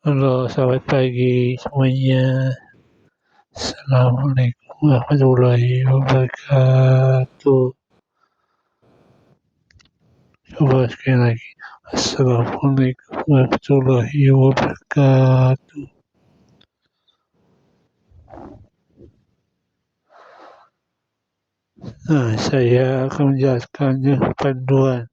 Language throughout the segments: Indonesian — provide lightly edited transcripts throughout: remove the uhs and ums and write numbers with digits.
Halo, selamat pagi semuanya. Assalamualaikum warahmatullahi wabarakatuh. Coba sekali lagi. Assalamualaikum warahmatullahi wabarakatuh. Nah, saya akan menjelaskannya panduan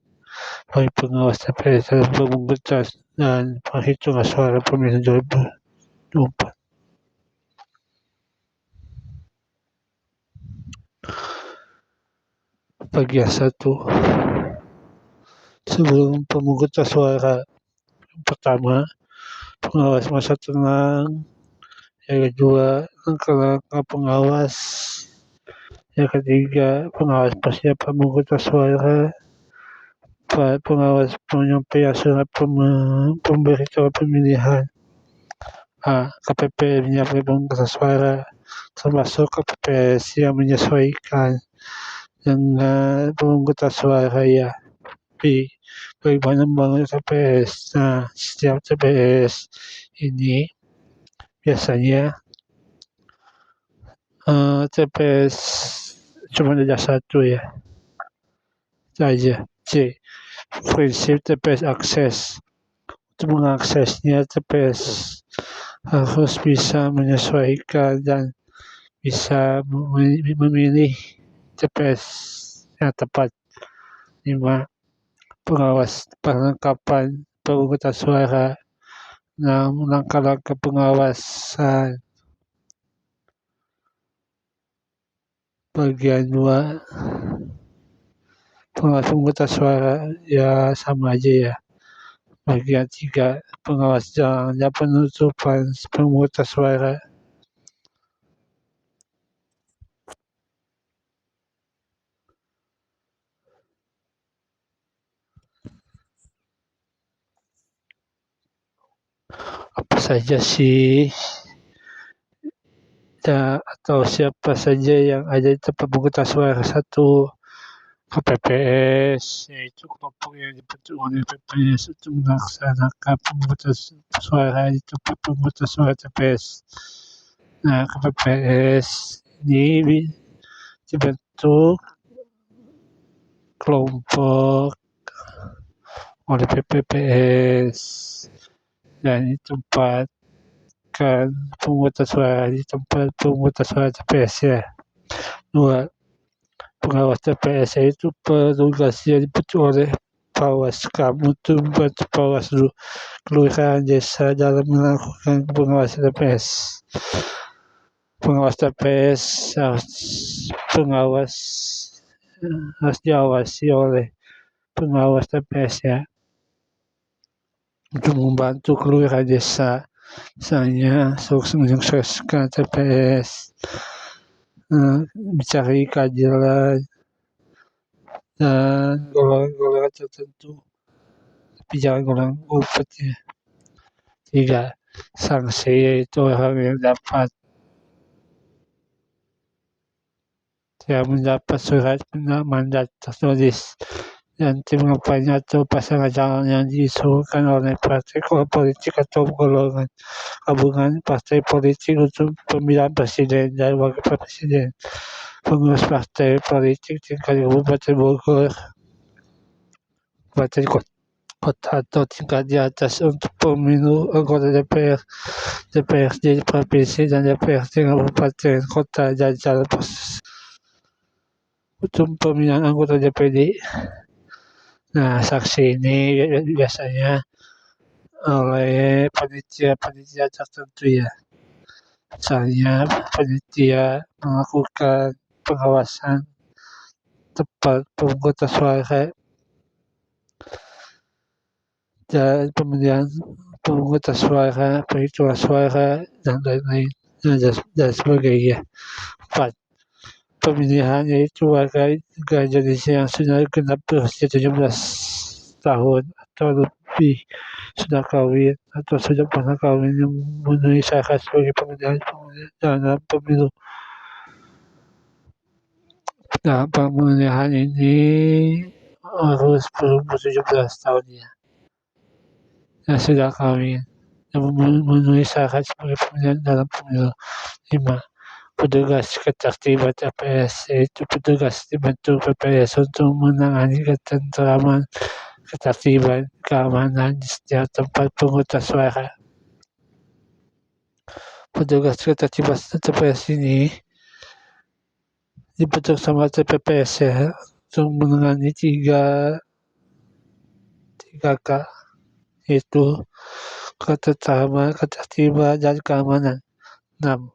bagi pengawas TPS dalam pemungutan dan penghitungan suara pemilu 2024. Bagian 1. Sebelum pemungutan suara, yang pertama, pengawas masa tenang. Yang kedua, langkah-langkah pengawas. Yang ketiga, pengawas persiapan pemungutan suara. Pengawas penyampaian surat pemberitahuan pemilihan. KPP menyiapkan pemungutan suara, termasuk KPPS yang menyesuaikan dengan pemungutan suara ya. Bagaimana membangun TPS? Nah, setiap TPS ini biasanya TPS cuma ada satu ya saja. C. Prinsip TPS akses. Untuk mengaksesnya, TPS harus bisa menyesuaikan dan bisa memilih TPS yang tepat. 5. Pengawas perlengkapan pemungutan suara. 6. Langkah-langkah pengawasan. Bagian 2. Pengawas pemungutan suara ya sama aja ya. Bagian 3. Pengawas jalannya penutupan pemungutan suara. Apa saja sih atau siapa saja yang ada di tempat pemungutan suara? 1. KPPS, yaitu kelompok yang dibentuk oleh PPS untuk melaksanakan pemungutan suara di tempat pemungutan suara TPS. Nah, KPPS ini dibentuk kelompok oleh PPS dan ditempatkan pemungutan suara di tempat pemungutan suara TPS ya. 2. Pengawas TPS itu petugasnya dibentuk oleh Bawascam untuk membantu Bawaslu kelurahan desa dalam melakukan pengawasan TPS. Pengawas TPS harus diawasi oleh pengawas TPS ya, untuk membantu kelurahan desa, misalnya menyukseskan TPS, mencari keadilan dan golongan-golongan tertentu, tapi jangan golongan upet ya. 3. Sanksi, yaitu orang yang mendapat surat mandat tertulis dan tim kampanye atau pasangan calon yang diusulkan oleh partai politik atau golongan gabungan partai politik untuk pemilihan presiden dan wakil presiden. Pengurus partai politik tingkat Kabupaten Bogor, Kabupaten kota atau tingkat di atas untuk pemilu anggota DPR, DPRD provinsi dan DPRD kabupaten kota dan calon untuk pemilihan anggota DPD. Nah, saksi ini biasanya oleh panitia tertentu ya. Misalnya panitia melakukan pengawasan tempat pemungutan suara dan pemilihan pemungutan suara, perhitungan suara dan lain-lain dan sebagainya. 4. Pemilihan, yaitu warga negara Indonesia yang sudah genap berusia 17 tahun atau lebih, sudah kawin atau sudah pernah kawin yang memenuhi syarat sebagai pemilihan dalam pemilu. Nah, pemilihan ini harus berumur 17 tahun ya, yang sudah kawin yang memenuhi syarat sebagai pemilihan dalam pemilu. 5. Petugas ketertiban TPS, yaitu petugas dibentuk PPS untuk menangani ketentraman, ketertiban, keamanan di setiap tempat pemungutan suara. Petugas ketertiban TPS ini dibentuk sama TPPS ya, untuk menangani 3K, yaitu ketentraman, ketertiban, dan keamanan. 6.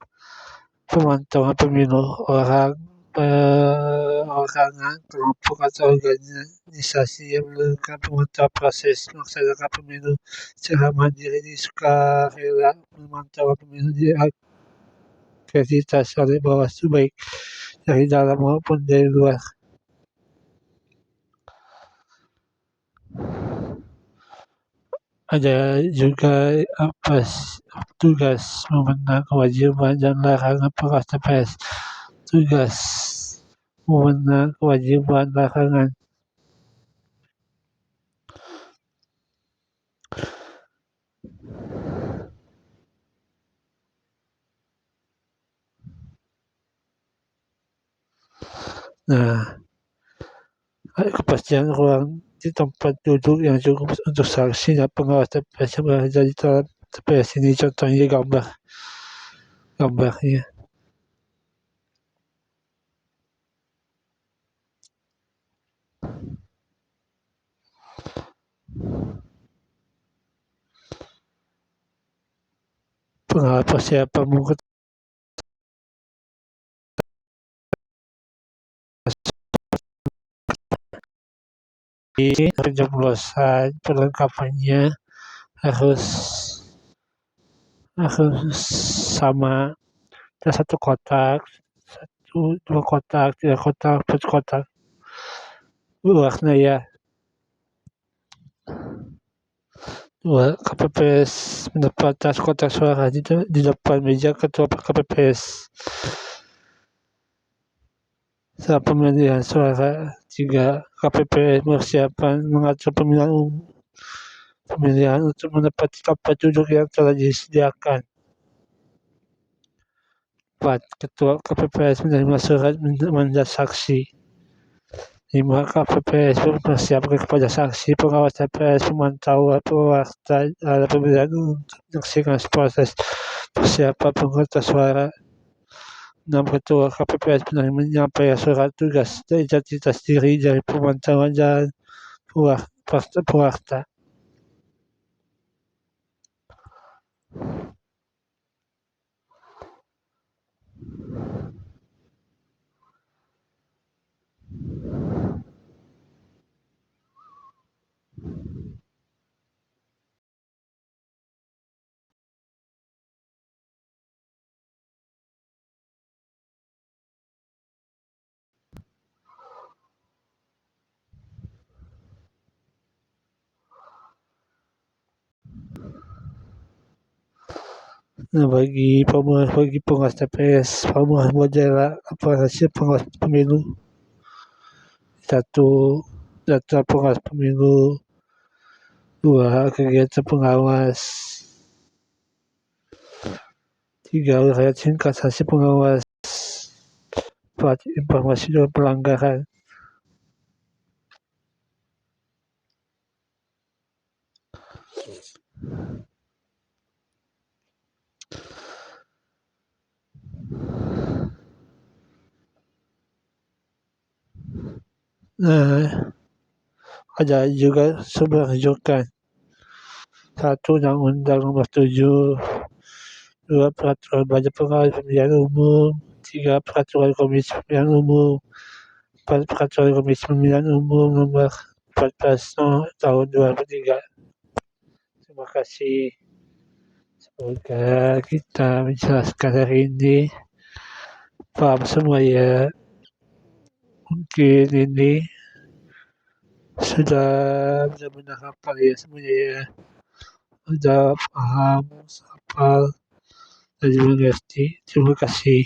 Pemantauan pemilu, perorangan, kelompok atau organisasi yang melakukan pemantauan proses melaksanakan pemilu secara mandiri dan sukarela. Pemantauan pemilu diakreditasi oleh Bawaslu baik dari dalam maupun dari luar. Ada juga tugas, wewenang, kewajiban, dan larangan pengawas TPS. Tugas, wewenang, kewajiban, larangan. Nah, kepastian ruang di tempat duduk yang cukup untuk saksi dan pengawas TPS yang berada di dalam TPS ini. Contohnya gambarnya. Pengawas persiapan mengukur pencoblosan, perlengkapannya harus sama. Ada 1 kotak, 2 kotak, 3 kotak, 4 kotak. Warna ya. 2. KPPS mendapat tas kotak suara di depan meja ketua KPPS. Saat pemilihan suara. 3. KPPS persiapan mengatur pemilihan untuk menepati tempat duduk yang telah disediakan. 4. Ketua KPPS menerima surat mandat saksi. 5. KPPS mempersiapkan kepada saksi, pengawas TPS, pemantauan, pewarta dalam pemilihan untuk menyaksikan proses persiapan pemungutan suara. 6. Ketua KPPS menyampaikan surat tugas dan identitas diri dari pemantauan dan pewarta. Nah, bagi pengawas TPS, perubahan model hasil pengawas pemilu. 1. Data pengawas pemilu. 2. Kegiatan pengawas. 3. Uraian singkat hasil pengawas. 4. Informasi dan pelanggaran. Nah, ada juga sumber rujukan. 1. Undang-Undang Nomor 7. 2. Peraturan Badan Pengawas Pemilihan Umum. 3. Peraturan Komisi Pemilihan Umum. 4. Peraturan Komisi Pemilihan Umum Nomor 14 Tahun 2003. Terima kasih. Semoga kita menjelaskan hari ini paham semua ya. Mungkin ini sudah benar-benar hafal ya semuanya ya. Sudah paham, hafal, dan juga mengerti. Terima kasih.